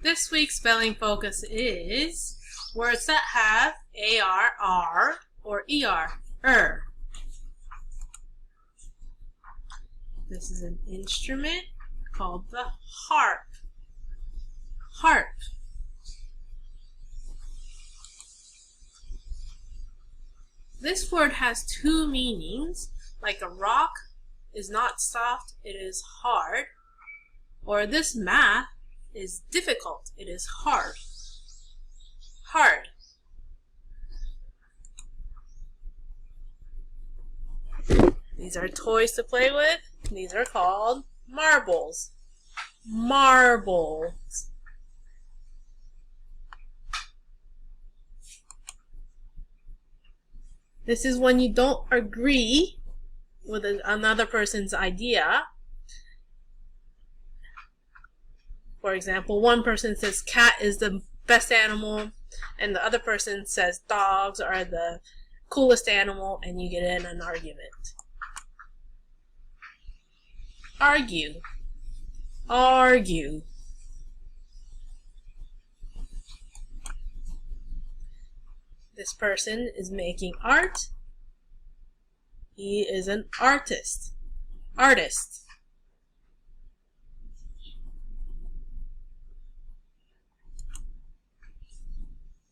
This week's spelling focus is words that have AR, R, or ER, This is an instrument called the harp. Harp. This word has two meanings, like a rock is not soft, it is hard, or this math is difficult, it is hard. Hard. These are toys to play with. These are called marbles. Marbles. This is when you don't agree with another person's idea. For example, one person says cat is the best animal, and the other person says dogs are the coolest animal, and you get in an argument. Argue. Argue. This person is making art. He is an artist. Artist.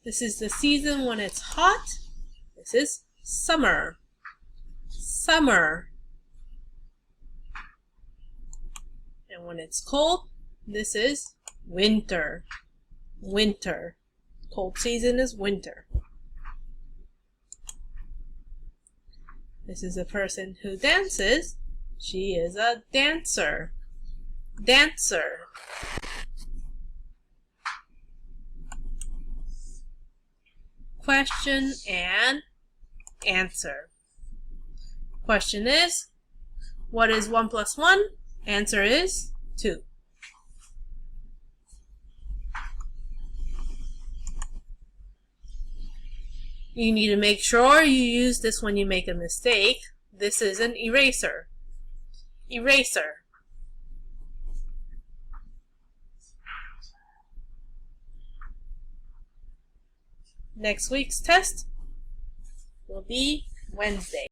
This is the season when it's hot. This is summer. Summer. And when it's cold, this is winter. Winter. Cold season is winter. This is a person who dances. She is a dancer. Dancer. Question and answer. Question is, what is 1 plus 1? Answer is 2. You need to make sure you use this when you make a mistake. This is an eraser. Eraser. Next week's test will be Wednesday.